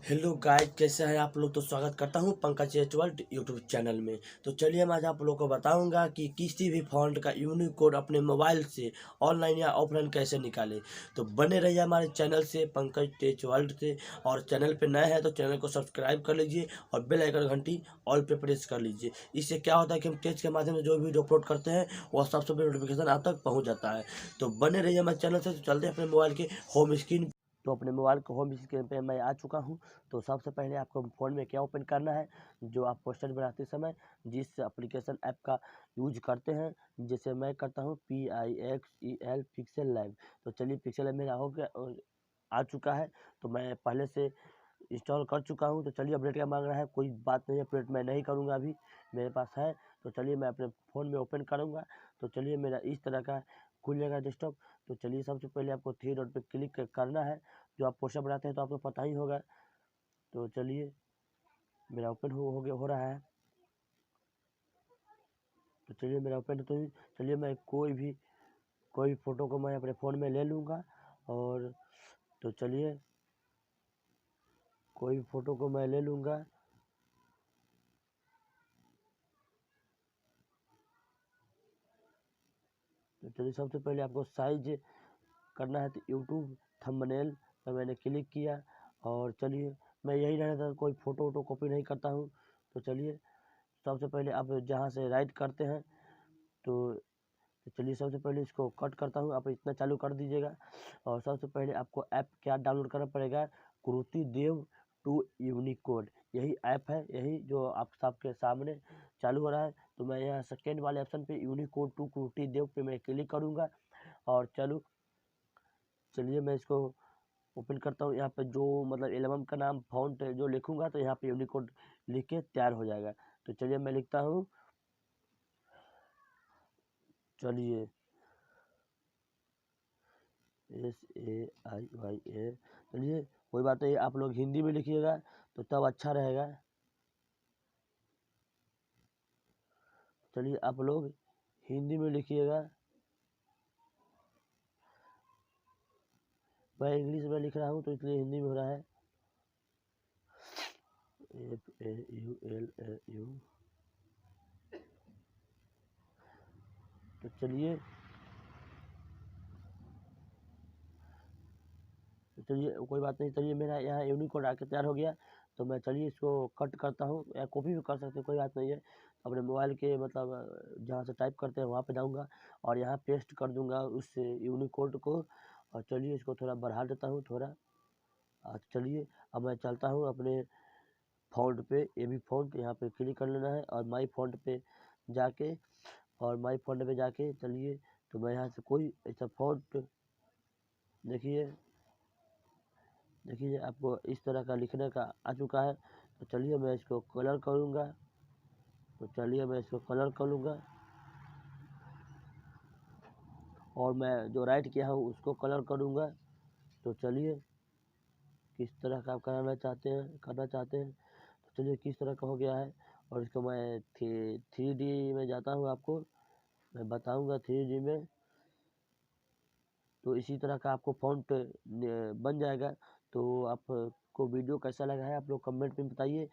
Hello guys, कैसे हैं आप लोग। तो स्वागत करता हूं पंकज वर्ल्ड यूट्यूब चैनल में। तो चलिए मैं आज आप लोगों को बताऊंगा कि किसी भी फॉन्ट का यूनिकोड अपने मोबाइल से ऑनलाइन या ऑफलाइन कैसे निकालें। तो बने रहिए हमारे चैनल से, पंकज वर्ल्ड से। और चैनल पे नए हैं तो चैनल को सब्सक्राइब कर लीजिए और बेल आइकन घंटी ऑल पे प्रेस कर लीजिए। इससे क्या होता है कि हम टेक्स्ट के माध्यम से जो वीडियो अपलोड करते हैं वह सबसे पहले नोटिफिकेशन आप तक पहुँच जाता है। तो बने रहिए हमारे चैनल से। तो चलते हैं अपने मोबाइल के होम स्क्रीन। तो अपने मोबाइल के होम स्क्रीन पे मैं आ चुका हूँ। तो सबसे पहले आपको फ़ोन में क्या ओपन करना है, जो आप पोस्टर बनाते समय जिस एप्लीकेशन ऐप का यूज करते हैं, जैसे मैं करता हूँ PIXEL पिक्सल लैब। तो चलिए पिक्सल लैब मेरा हो गया और आ चुका है। तो मैं पहले से इंस्टॉल कर चुका हूँ। तो चलिए अपडेट क्या मांग रहा है, कोई बात नहीं, अपडेट मैं नहीं करूँगा, अभी मेरे पास है। तो चलिए मैं अपने फ़ोन में ओपन करूँगा। तो चलिए मेरा इस तरह का खुलेगा डेस्कटॉप। तो चलिए सबसे पहले आपको थ्री डॉट पे क्लिक करना है। जो आप पोस्टर बनाते हैं तो आपको पता ही होगा। तो चलिए मेरा ओपन हो रहा है। तो चलिए मेरा ओपन तो चलिए मैं कोई फ़ोटो को मैं अपने फ़ोन में ले लूँगा। और तो चलिए कोई फ़ोटो को मैं ले लूँगा। तो चलिए सबसे पहले आपको साइज करना है। तो यूट्यूब थंबनेल पर मैंने क्लिक किया। और चलिए मैं यही रहने था, कोई फ़ोटो वोटो कॉपी नहीं करता हूँ। तो चलिए सबसे पहले आप जहाँ से राइट करते हैं तो चलिए सबसे पहले इसको कट करता हूँ। आप इतना चालू कर दीजिएगा। और सबसे पहले आपको ऐप क्या डाउनलोड करना पड़ेगा, कुरुति देव टू यूनिकोड। यही ऐप है, यही जो आप सबके सामने चालू हो रहा है। तो मैं यहाँ सेकेंड वाले ऑप्शन पे यूनिकोड टू कुरुति देव पे मैं क्लिक करूँगा। और चलिए मैं इसको ओपन करता हूँ। यहाँ पे जो मतलब एल्बम का नाम फॉन्ट जो लिखूँगा तो यहाँ पे यूनिकोड लिख के तैयार हो जाएगा। तो चलिए मैं लिखता हूँ, चलिए SAIYA। चलिए कोई बात नहीं, आप लोग हिंदी में लिखिएगा तो तब अच्छा रहेगा। चलिए आप लोग हिंदी में लिखिएगा। मैं इंग्लिश में लिख रहा हूँ तो इसलिए हिंदी में हो रहा है। FAULAU। तो चलिए कोई बात नहीं। चलिए मेरा यहाँ यूनिकोड आके तैयार हो गया। तो मैं चलिए इसको कट करता हूँ, या कॉपी भी कर सकते हैं, कोई बात नहीं है। अपने मोबाइल के मतलब जहाँ से टाइप करते हैं वहाँ पे जाऊँगा और यहाँ पेस्ट कर दूँगा उस यूनिकोड को। और चलिए इसको थोड़ा बढ़ा देता हूँ थोड़ा। चलिए अब मैं चलता हूँ अपने फ़ॉन्ट पे। ये भी फ़ॉन्ट यहाँ पे क्लिक कर लेना है और माई फ़ॉन्ट पे जाके चलिए तो मैं यहाँ से कोई ऐसा फ़ॉन्ट देखिए आपको इस तरह का लिखने का आ चुका है। तो चलिए मैं इसको कलर करूँगा। और मैं जो राइट किया हूँ उसको कलर करूँगा। तो चलिए किस तरह का आप करना चाहते हैं। तो चलिए किस तरह का हो गया है। और इसको मैं 3D में जाता हूँ, आपको मैं बताऊँगा 3D में। तो इसी तरह का आपको फ़ॉन्ट बन जाएगा। तो आपको वीडियो कैसा लगा है आप लोग कमेंट में बताइए।